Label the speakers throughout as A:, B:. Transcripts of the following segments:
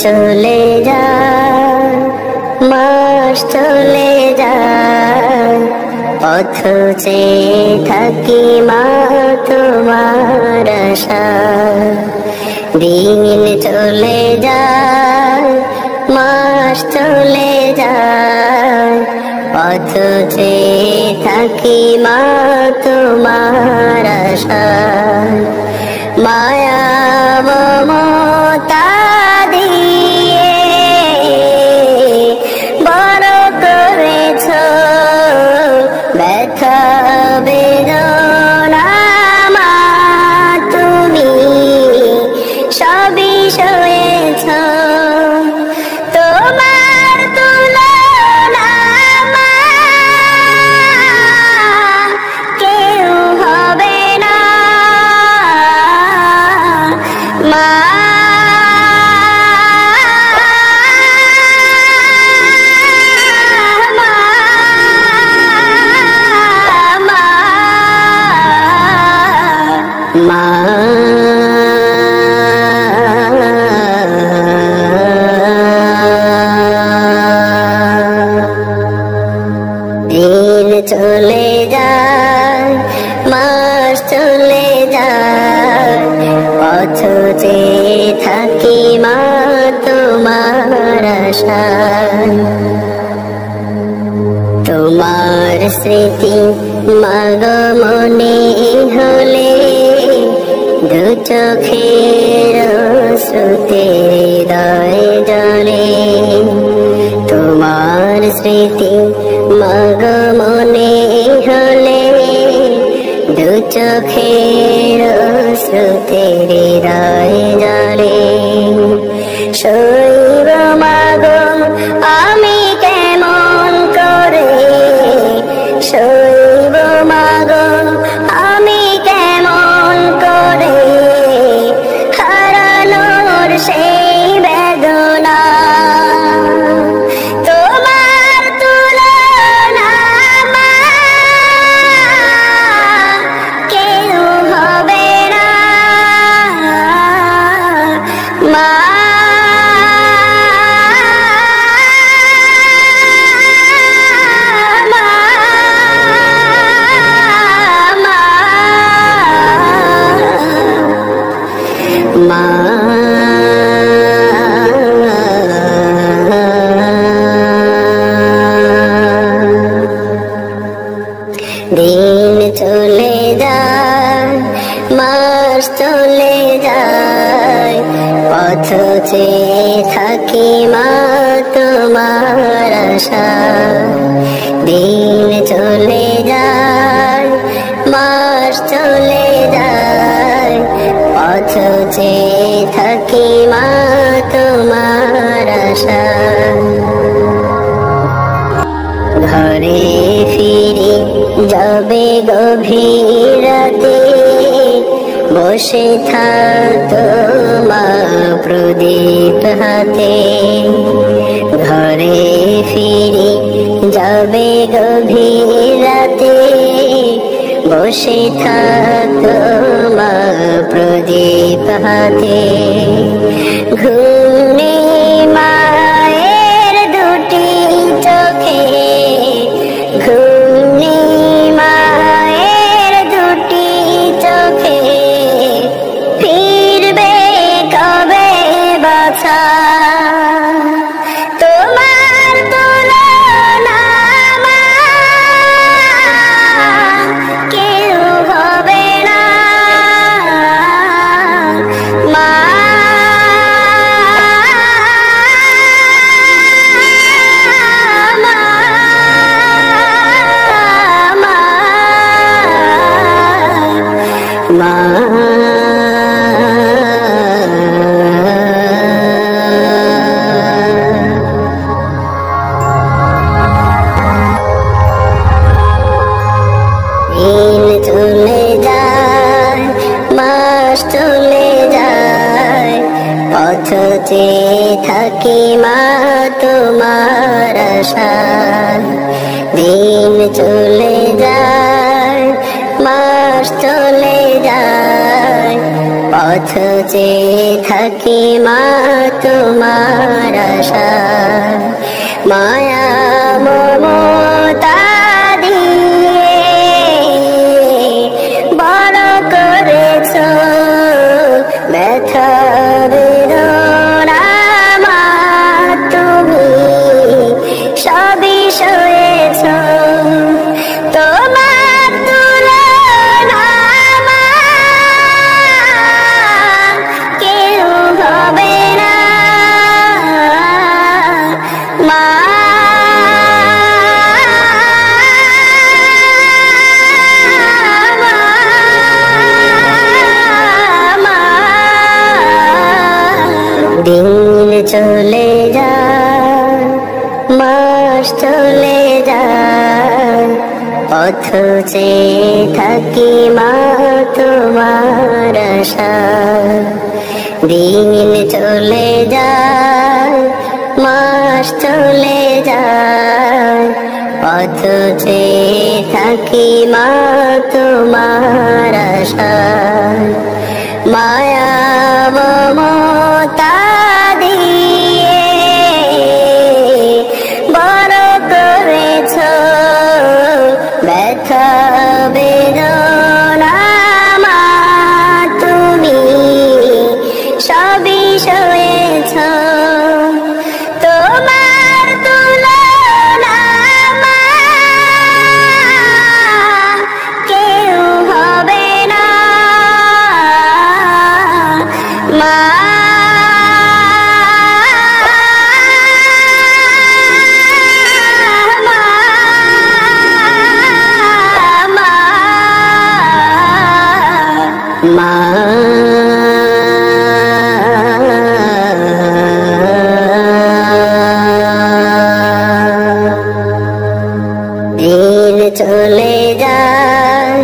A: চলে যায়, মাস চলে যায়, পথ চেয়ে থাকি মা তোমার আশায়। দিন চলে যায়, মাস চলে যায়, পথ চেয়ে থাকি মা তোমার আশায়। মায়া মমতা দিয়ে বড় করেছ, ব্যথা বেদনা মা তুমি সবই সয়েছ। তোমার তুলনা মা কেউ হবে না, মা দিন চলে যায়, মাস চলে যায়, পথ চেয়ে থাকি মা তোমার আশায়। তোমার স্মৃতি মাগো মনে হলে দু চোখের শ্রুতে হৃদয় জলে। তোমার স্মৃতি মাগো মনে হলে দু চোখের শ্রুতে হৃদয় জলে। শৈব মাগো আমি কেমন করে, শৈব মাগো আমি কেমন করে, হারানোর সেই বেদনা। তোমার তুলনা মা কেউ হবে না, মা দিন চলে যায়, মাস চলে যায়, পথ চেয়ে থাকি মা তোমার আশায়। দিন চলে যায়, মাস চলে যায়, পথ চেয়ে থাকি মা তোমার আশায়। ঘরে ফিরি যাবে গভীর রাতে, বসে থাকতো মা প্রদীপ হাতে। ঘরে ফিরি যাবে গভীর রাতে, বসে থাকতো মা প্রদীপ হাতে। ঘুম নেই মায়ের দুটি চোখে, ঘুম নেই মায়ের দুটি চোখে, ফিরবে কবে বাছা। তোমার তুলনা মা কেউ হবে না, মা দিন চলে যায়, মাস চলে যায়, পথ চেয়ে থাকি মা তোমার আশায়। দিন চলে যায়, মাস চলে যায়, পথ চেয়ে থাকি মা তোমার আশা মায়া মমতা দিয়ে বড় করেছ ব্যথা বেদনা মা তুমি সবই সয়েছ তোমার তুলনা মা কেউ হবে না মা দিন চলে যায় মাস চলে যায় পথ চেয়ে থাকি মা তোমার আশায় দিন চলে যায় মাস চলে যায় পথ চেয়ে থাকি মা তোমার আশায় মায়া মমতা দিয়ে বড় করেছ ব্যথা বেদনা মা তুমি সবই সয়েছ তোমার তুলনা মা কেউ হবে না মা দিন চলে যায়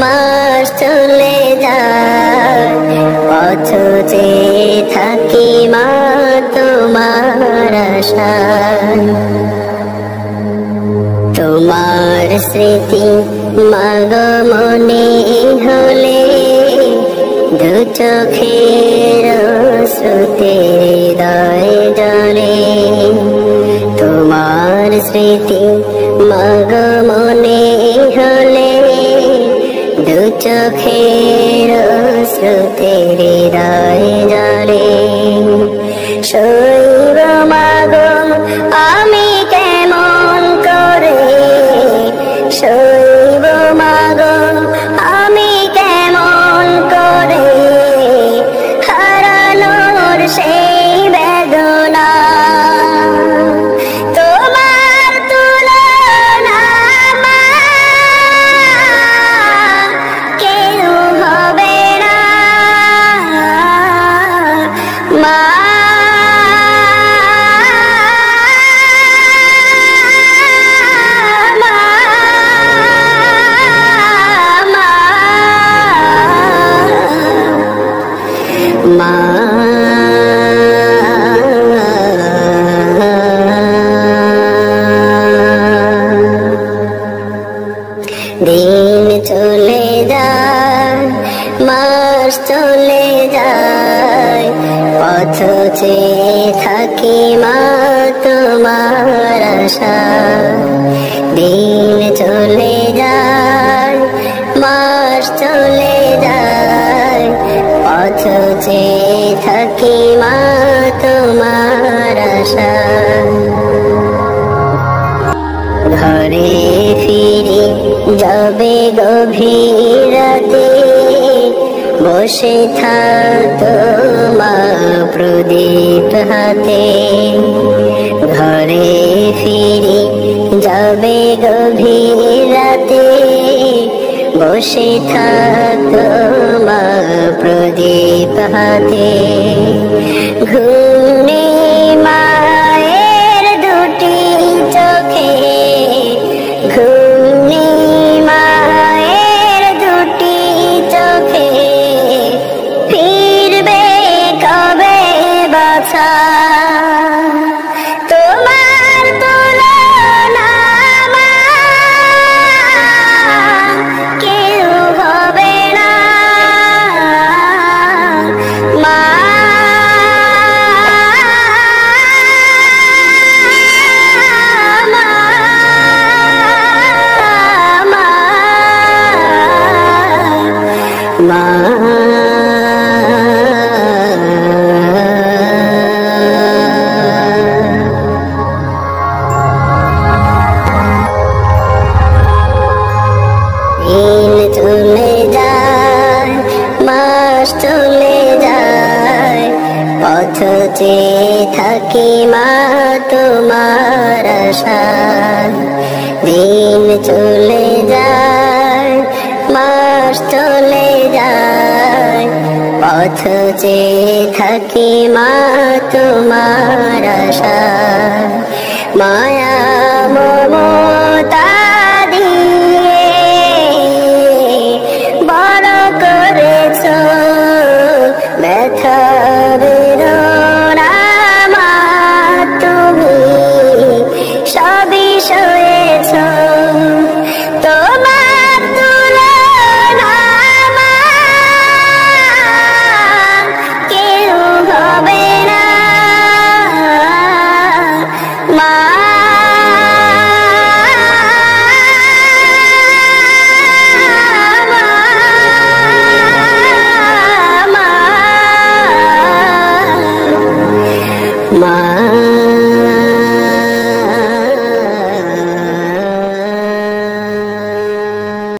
A: মাস চলে যায় পথ চেয়ে থাকি মা তোমার আশায় তোমার স্মৃতি মাগো মনে হলে দু চোখের শ্রুতে হৃদয় জলে তোমার স্মৃতি মাগো মনে হলে দু চোখের শ্রুতে হৃদয় জলে শৈব মাগো আমি কেমন করে শৈব মাগো আমি কেমন করে হারানোর সেই বেদনা তোমার তুলনা মা কেউ হবে না মা দিন চলে যায় মাস চলে যায় পথ চেয়ে থাকি মা তোমার আশায় দিন চলে যায় মাস চলে যায় পথ চেয়ে থাকি মা তোমার আশায় ঘরে ফিরে যাবে গভীর রাতে বসে থাকো মা প্রদীপ হাতে ঘরে ফিরে যাবে গভীর রাতে বসে থাকো মা প্রদীপ হাতে ঘুমনে মায়ের দুটি চোখে ঘুমনে মায়ের দুটি চোখে ফিরবে কবে বাছা তোমার তুলনা মা কেউ হবে না মা থাকি মা তোমার আশায়। দিন চলে যায়, মাস চলে যায়, পথ চেয়ে থাকি মা তোমার আশায়। মায়া